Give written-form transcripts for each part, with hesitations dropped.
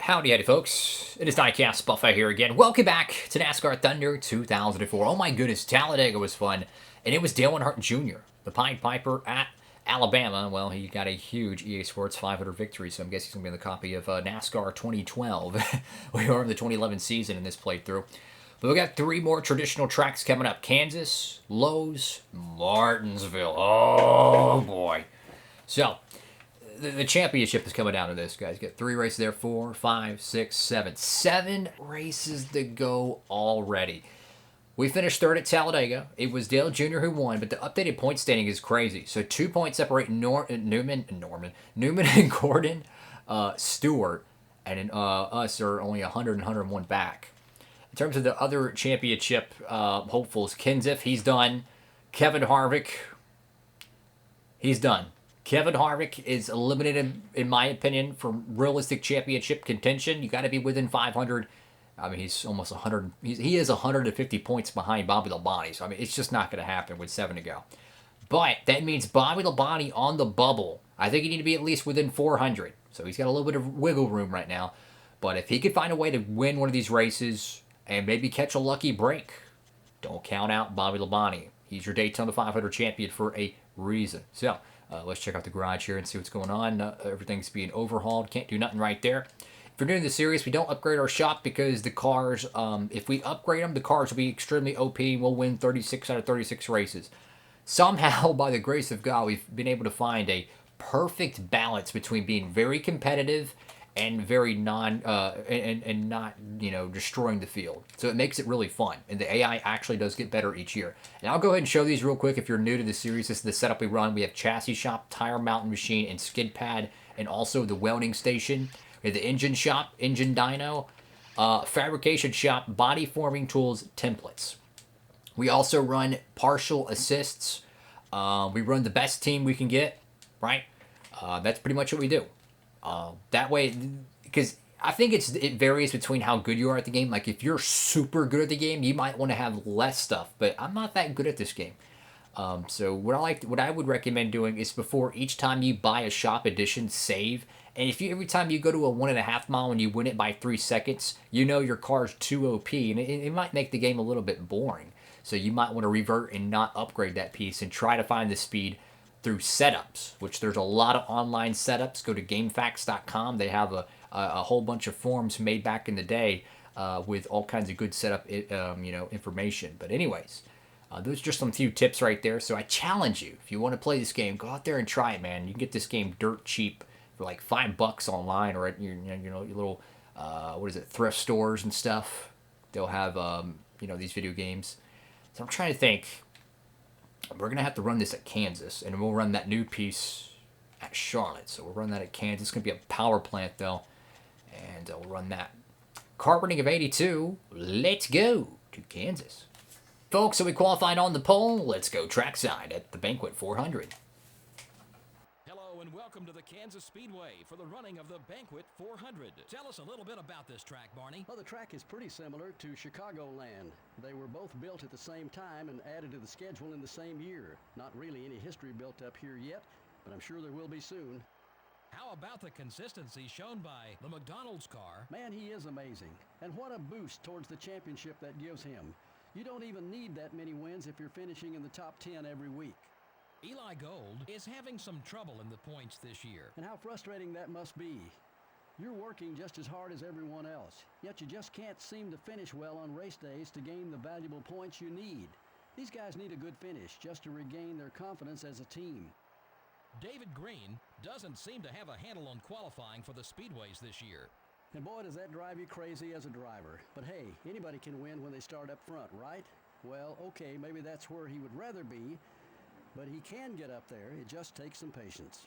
Howdy, folks. It is Diecastbuffet here again. Welcome back to NASCAR Thunder 2004. Oh my goodness, Talladega was fun. And it was Dale Earnhardt Jr., the Pied Piper at Alabama. Well, he got a huge EA Sports 500 victory, so I'm guessing he's going to be in the copy of NASCAR 2012. We are in the 2011 season in this playthrough. But we got 3 more traditional tracks coming up. Kansas, Lowe's, Martinsville. Oh boy. So, the championship is coming down to this, guys. Get 3 races there, 4, 5, 6, 7. 7 races to go already. We finished 3rd at Talladega. It was Dale Jr. who won, but the updated point standing is crazy. So 2 points separate Newman and Gordon, Stewart, and us are only 100 and 101 back. In terms of the other championship hopefuls, Kenseth, he's done. Kevin Harvick, he's done. Kevin Harvick is eliminated, in my opinion, from realistic championship contention. You got to be within 500. I mean, he's almost 100. He is 150 points behind Bobby Labonte. So, I mean, it's just not going to happen with 7 to go. But that means Bobby Labonte on the bubble. I think you need to be at least within 400. So he's got a little bit of wiggle room right now. But if he could find a way to win one of these races and maybe catch a lucky break, don't count out Bobby Labonte. He's your Daytona 500 champion for a reason. So, let's check out the garage here and see what's going on. Everything's being overhauled. Can't do nothing right there. If we're doing the series, we don't upgrade our shop because the cars, if we upgrade them, the cars will be extremely OP. We'll win 36 out of 36 races. Somehow, by the grace of God, we've been able to find a perfect balance between being very competitive and very not, destroying the field. So it makes it really fun. And the AI actually does get better each year. And I'll go ahead and show these real quick if you're new to the series. This is the setup we run. We have chassis shop, tire mounting machine, and skid pad, and also the welding station. We have the engine shop, engine dyno, fabrication shop, body forming tools, templates. We also run partial assists. We run the best team we can get, right? That's pretty much what we do. That way, because I think it varies between how good you are at the game. Like if you're super good at the game, you might want to have less stuff. But I'm not that good at this game. So what I would recommend doing is before each time you buy a shop edition, save. And if every time you go to a 1.5 mile and you win it by 3 seconds, you know your car's too OP, and it might make the game a little bit boring. So you might want to revert and not upgrade that piece and try to find the speed through setups, which there's a lot of online setups. Go to GameFAQs.com. They have a whole bunch of forums made back in the day with all kinds of good setup information. But anyways, those are just some few tips right there. So I challenge you, if you want to play this game, go out there and try it, man. You can get this game dirt cheap for like $5 online or at your little thrift stores and stuff. They'll have these video games. So I'm trying to think. We're going to have to run this at Kansas, and we'll run that new piece at Charlotte. So we'll run that at Kansas. It's going to be a power plant, though, and we'll run that. Carpeting of 82, let's go to Kansas. Folks, so we qualified on the pole. Let's go trackside at the Banquet 400. Hello and welcome to the Kansas Speedway for the running of the Banquet 400. Tell us a little bit about this track, Barney. Well, the track is pretty similar to Chicagoland. They were both built at the same time and added to the schedule in the same year. Not really any history built up here yet, but I'm sure there will be soon. How about the consistency shown by the McDonald's car? Man, he is amazing. And what a boost towards the championship that gives him. You don't even need that many wins if you're finishing in the top 10 every week. Eli Gold is having some trouble in the points this year. And how frustrating that must be. You're working just as hard as everyone else, yet you just can't seem to finish well on race days to gain the valuable points you need. These guys need a good finish just to regain their confidence as a team. David Green doesn't seem to have a handle on qualifying for the speedways this year. And boy, does that drive you crazy as a driver. But hey, anybody can win when they start up front, right? Well, okay, maybe that's where he would rather be, but he can get up there. It just takes some patience.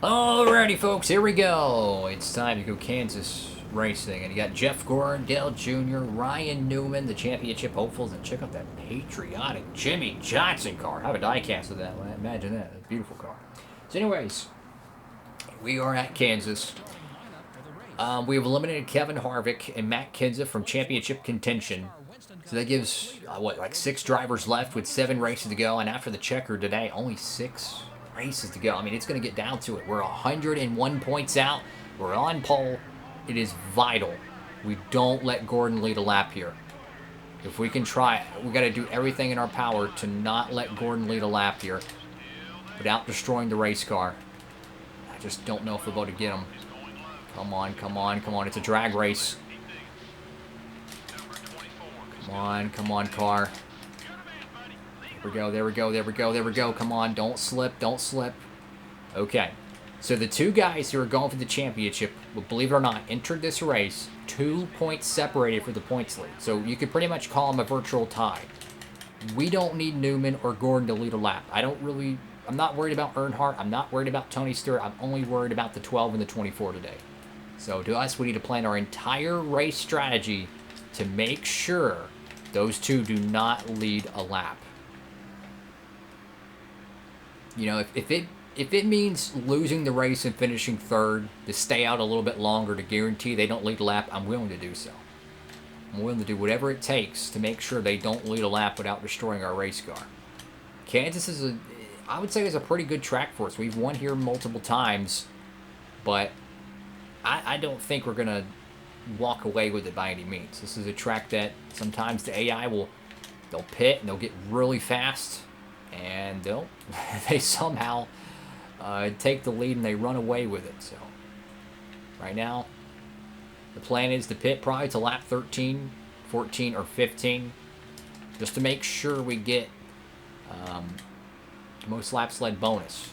Alrighty, folks, here we go. It's time to go Kansas racing. And you got Jeff Gordon, Dale Jr., Ryan Newman, the championship hopefuls. And check out that patriotic Jimmy Johnson car. Have a diecast of that. Imagine that. It's a beautiful car. So anyways, we are at Kansas. We have eliminated Kevin Harvick and Matt Kenseth from championship contention. So that gives, like 6 drivers left with 7 races to go. And after the checker today, only 6 races to go. I mean, it's going to get down to it. We're 101 points out. We're on pole. It is vital we don't let Gordon lead a lap here. If we can try, we got to do everything in our power to not let Gordon lead a lap here without destroying the race car. I just don't know if we're able to get him. Come on, come on, come on. It's a drag race. Come on, car. There we go, there we go, there we go, there we go. Come on, don't slip, don't slip. Okay, so the 2 guys who are going for the championship, believe it or not, entered this race 2 points separated for the points lead. So you could pretty much call them a virtual tie. We don't need Newman or Gordon to lead a lap. I'm not worried about Earnhardt. I'm not worried about Tony Stewart. I'm only worried about the 12 and the 24 today. So to us, we need to plan our entire race strategy to make sure those 2 do not lead a lap. You know, if it means losing the race and finishing 3rd to stay out a little bit longer to guarantee they don't lead a lap, I'm willing to do so. I'm willing to do whatever it takes to make sure they don't lead a lap without destroying our race car. Kansas I would say is a pretty good track for us. We've won here multiple times, but I don't think we're going to walk away with it by any means. This is a track that sometimes the AI they'll pit and they'll get really fast, and they somehow take the lead and they run away with it. So right now, the plan is to pit probably to lap 13, 14, or 15, just to make sure we get most laps led bonus.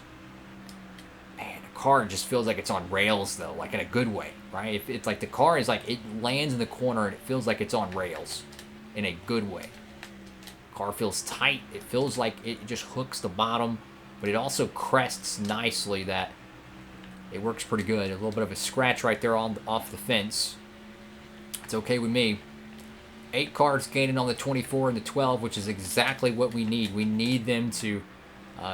Man, the car just feels like it's on rails though, like in a good way, right? It's like the car is like, it lands in the corner and it feels like it's on rails in a good way. Car feels tight. It feels like it just hooks the bottom, but it also crests nicely. That it works pretty good. A little bit of a scratch right there off the fence. It's okay with me. 8 cars gaining on the 24 and the 12, which is exactly what we need. We need them to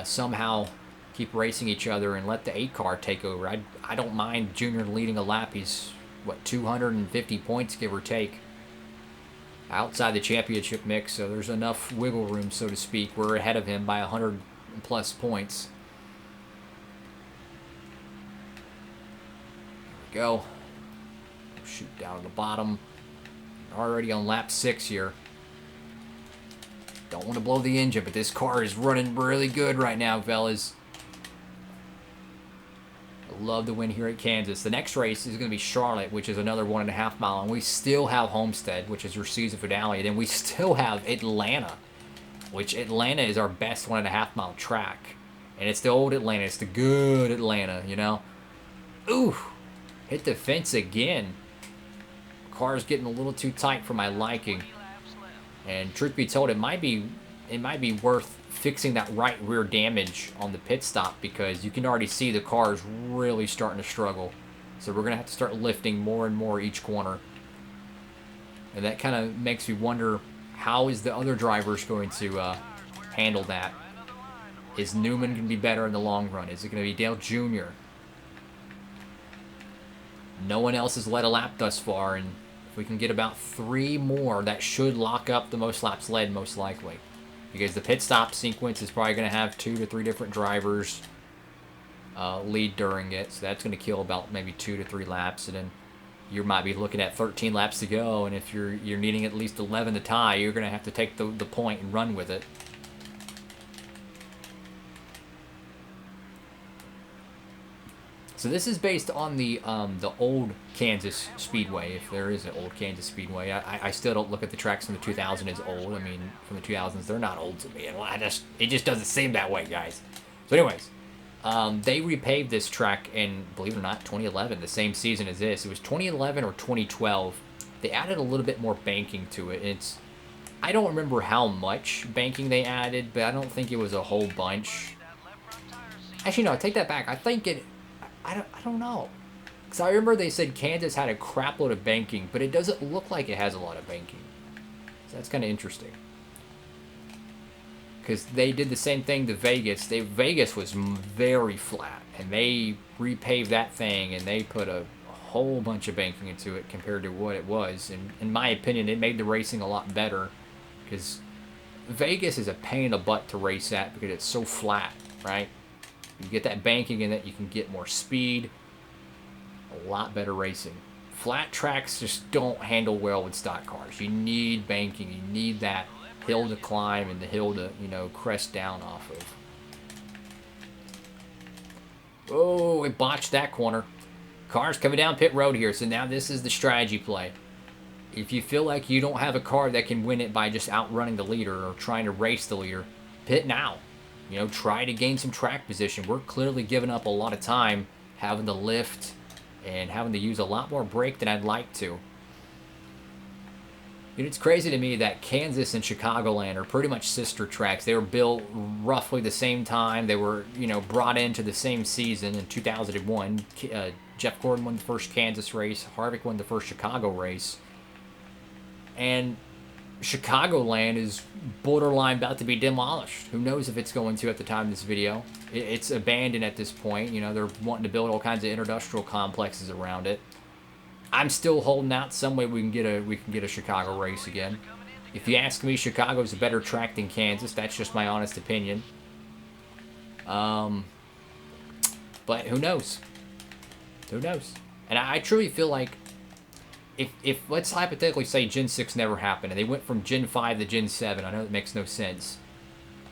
somehow keep racing each other and let the 8 car take over. I don't mind Junior leading a lap. He's, 250 points, give or take, outside the championship mix, so there's enough wiggle room, so to speak. We're ahead of him by 100+ points. There we go. Shoot down to the bottom. Already on lap 6 here. Don't want to blow the engine, but this car is running really good right now, fellas. I love the win here at Kansas. The next race is going to be Charlotte, which is another 1.5 mile, and we still have Homestead, which is your season finale, and then we still have Atlanta, which Atlanta is our best 1.5 mile track, and it's the old Atlanta. It's the good Atlanta, you know. Ooh, hit the fence again. Car's getting a little too tight for my liking. And truth be told, it might be worth fixing that right rear damage on the pit stop, because you can already see the car is really starting to struggle. So we're going to have to start lifting more and more each corner. And that kind of makes me wonder, how is the other drivers going to handle that? Is Newman going to be better in the long run? Is it going to be Dale Jr.? No one else has led a lap thus far, and if we can get about 3 more, that should lock up the most laps led, most likely. Because the pit stop sequence is probably going to have 2 to 3 different drivers lead during it. So that's going to kill about maybe 2 to 3 laps. And then you might be looking at 13 laps to go. And if you're needing at least 11 to tie, you're going to have to take the point and run with it. So this is based on the old Kansas Speedway, if there is an old Kansas Speedway. I still don't look at the tracks from the 2000s as old. I mean, from the 2000s, they're not old to me. And it just doesn't seem that way, guys. So anyways, they repaved this track in, believe it or not, 2011, the same season as this. It was 2011 or 2012. They added a little bit more banking to it. I don't remember how much banking they added, but I don't think it was a whole bunch. Actually, no, I take that back. I think I don't know. Because I remember they said Kansas had a crap load of banking, but it doesn't look like it has a lot of banking. So that's kind of interesting. Because they did the same thing to Vegas. Vegas was very flat, and they repaved that thing, and they put a whole bunch of banking into it compared to what it was. And in my opinion, it made the racing a lot better, because Vegas is a pain in the butt to race at because it's so flat, right? You get that banking in it, you can get more speed, a lot better racing. Flat tracks just don't handle well with stock cars. You need banking, you need that hill to climb and the hill to, you know, crest down off of. Oh, it botched that corner. Cars coming down pit road here, so now this is the strategy play. If you feel like you don't have a car that can win it by just outrunning the leader or trying to race the leader, pit now. You know, try to gain some track position. We're clearly giving up a lot of time having to lift and having to use a lot more brake than I'd like to. And it's crazy to me that Kansas and Chicagoland are pretty much sister tracks. They were built roughly the same time. They were, you know, brought into the same season in 2001. Jeff Gordon won the first Kansas race. Harvick won the first Chicago race. And Chicagoland is borderline about to be demolished. Who knows if it's going to at the time of this video. It's abandoned at this point. You know, they're wanting to build all kinds of industrial complexes around it. I'm still holding out some way we can get a Chicago race again. If you ask me, Chicago's a better track than Kansas. That's just my honest opinion. But who knows? Who knows? And I truly feel like if let's hypothetically say Gen 6 never happened and they went from Gen 5 to Gen 7, I know that makes no sense.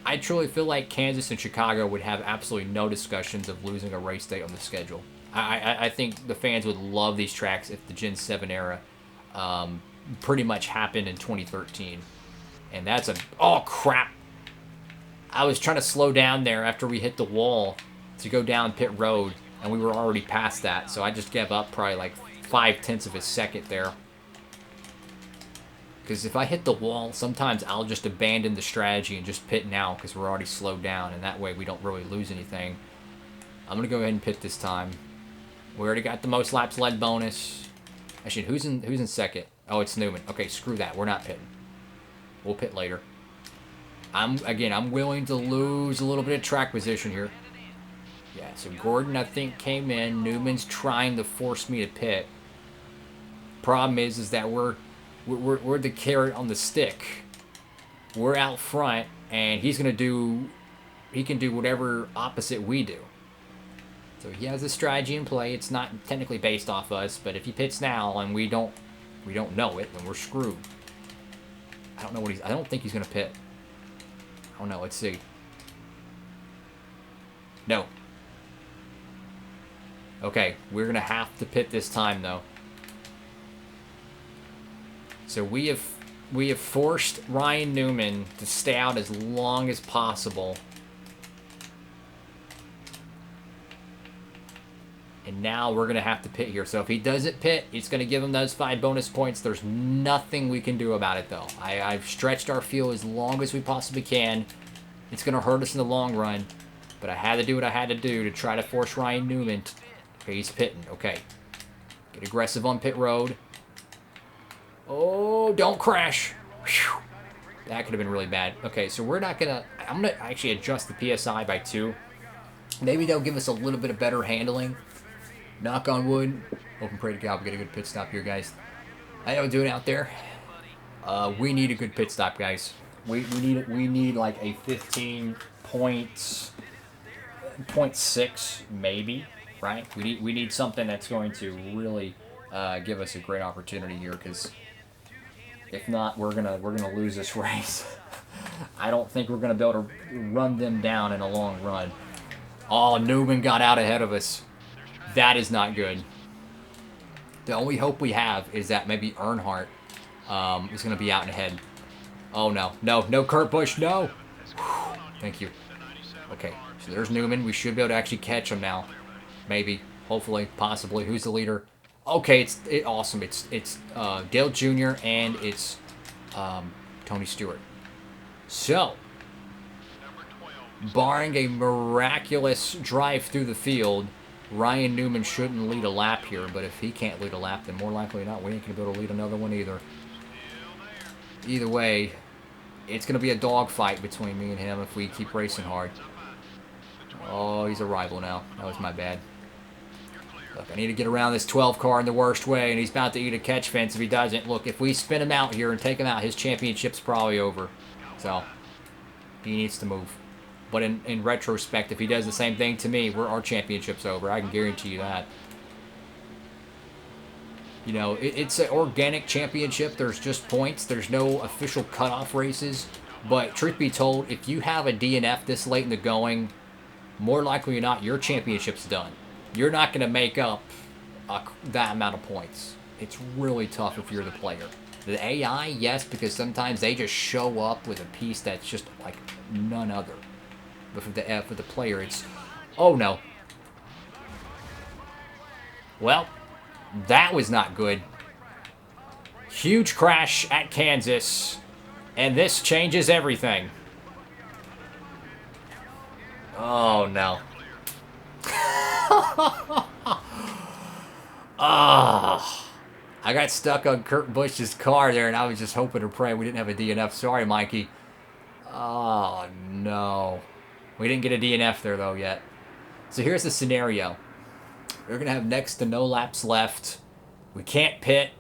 I truly feel like Kansas and Chicago would have absolutely no discussions of losing a race date on the schedule. I think the fans would love these tracks if the Gen 7 era pretty much happened in 2013. And that's a... Oh, crap! I was trying to slow down there after we hit the wall to go down pit road, and we were already past that, so I just gave up probably like 0.5 of a second there. Because if I hit the wall, sometimes I'll just abandon the strategy and just pit now because we're already slowed down, and that way we don't really lose anything. I'm going to go ahead and pit this time. We already got the most laps led bonus. Actually, who's in second? Oh, it's Newman. Okay, screw that. We're not pitting. We'll pit later. I'm willing to lose a little bit of track position here. Yeah, so Gordon, I think, came in. Newman's trying to force me to pit. Problem is that we're the carrot on the stick. We're out front, and he can do whatever opposite we do. So he has a strategy in play. It's not technically based off us, but if he pits now and we don't know it, then we're screwed. I don't think he's gonna pit. I don't know. Let's see. No. Okay, we're gonna have to pit this time though. So we have forced Ryan Newman to stay out as long as possible. And now we're going to have to pit here. So if he doesn't pit, it's going to give him those 5 bonus points. There's nothing we can do about it, though. I've stretched our field as long as we possibly can. It's going to hurt us in the long run. But I had to do what I had to do to try to force Ryan Newman. Okay, he's pitting. Okay. Get aggressive on pit road. Oh, don't crash. Whew. That could have been really bad. Okay, so we're not going to... I'm going to actually adjust the PSI by 2. Maybe they'll give us a little bit of better handling. Knock on wood. Hope and pray to God we get a good pit stop here, guys. How y'all doing out there? We need a good pit stop, guys. We need like a 15.6 maybe, right? We need something that's going to really give us a great opportunity here, because if not, we're gonna lose this race. I don't think we're gonna be able to run them down in a long run. Oh, Newman got out ahead of us. That is not good. The only hope we have is that maybe Earnhardt is going to be out and ahead. Oh, no. No, Kurt Busch, no. Whew. Thank you. Okay, so there's Newman. We should be able to actually catch him now. Maybe, hopefully, possibly. Who's the leader? Okay, it's awesome. It's Dale Jr. and it's Tony Stewart. So, barring a miraculous drive through the field, Ryan Newman shouldn't lead a lap here, but if he can't lead a lap, then more likely than not, we ain't going to be able to lead another one either. Either way, it's going to be a dogfight between me and him if we keep racing hard. Oh, he's a rival now. That was my bad. Look, I need to get around this 12 car in the worst way, and he's about to eat a catch fence if he doesn't. Look, if we spin him out here and take him out, his championship's probably over. So, he needs to move. But in retrospect, if he does the same thing to me, our championship's over. I can guarantee you that. You know, it's an organic championship. There's just points. There's no official cutoff races. But truth be told, if you have a DNF this late in the going, more likely than not, your championship's done. You're not going to make up that amount of points. It's really tough if you're the player. The AI, yes, because sometimes they just show up with a piece that's just like none other. But for the player, it's... Oh, no. Well, that was not good. Huge crash at Kansas. And this changes everything. Oh, no. Ah. I got stuck on Kurt Busch's car there, and I was just hoping to pray we didn't have a DNF. Sorry, Mikey. Oh, no. We didn't get a DNF there, though, yet. So here's the scenario. We're going to have next to no laps left. We can't pit.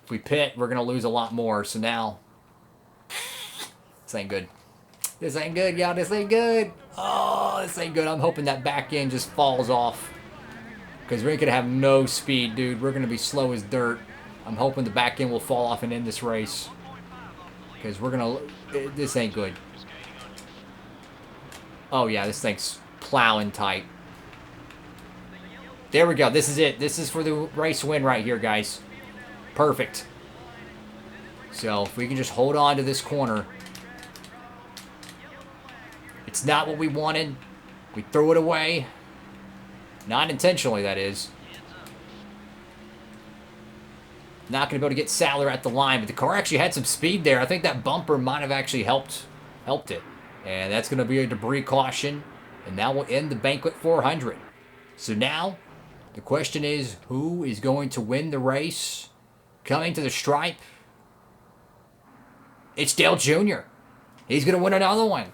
If we pit, we're going to lose a lot more. So now, this ain't good. This ain't good, y'all. This ain't good. Oh, this ain't good. I'm hoping that back end just falls off. Because we're going to have no speed, dude. We're going to be slow as dirt. I'm hoping the back end will fall off and end this race. Because we're going to... This ain't good. Oh, yeah, this thing's plowing tight. There we go. This is it. This is for the race win right here, guys. Perfect. So, if we can just hold on to this corner. It's not what we wanted. We threw it away. Not intentionally, that is. Not going to be able to get Sadler at the line, but the car actually had some speed there. I think that bumper might have actually helped it. And that's going to be a debris caution. And that will end the Banquet 400. So now, the question is, who is going to win the race? Coming to the stripe, it's Dale Jr. He's going to win another one.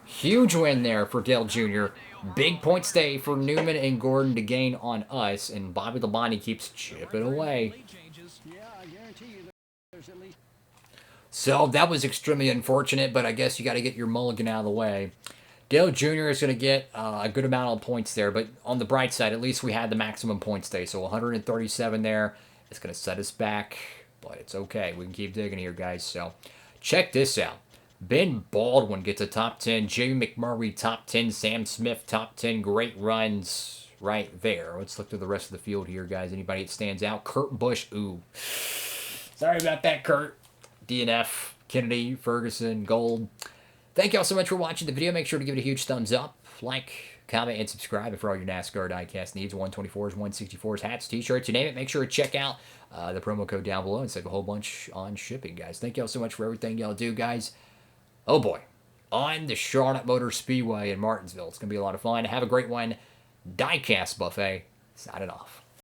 Huge win there for Dale Jr. Big point stay for Newman and Gordon to gain on us. And Bobby Labonte keeps chipping away. So that was extremely unfortunate, but I guess you got to get your mulligan out of the way. Dale Jr. is going to get a good amount of points there, but on the bright side, at least we had the maximum point stay. So 137 there. It's going to set us back, but it's okay. We can keep digging here, guys. So check this out. Ben Baldwin gets a top 10. Jamie McMurray, top 10. Sam Smith, top 10. Great runs right there. Let's look through the rest of the field here, guys. Anybody that stands out? Kurt Busch, ooh. Sorry about that, Kurt. DNF, Kennedy, Ferguson, Gold. Thank y'all so much for watching the video. Make sure to give it a huge thumbs up, like, comment, and subscribe. And for all your NASCAR diecast needs, 124s, 164s, hats, t-shirts, you name it, make sure to check out the promo code down below and save a whole bunch on shipping, guys. Thank y'all so much for everything y'all do, guys. Oh, boy. On the Charlotte Motor Speedway in Martinsville. It's going to be a lot of fun. Have a great one. Diecastbuffet, signing off.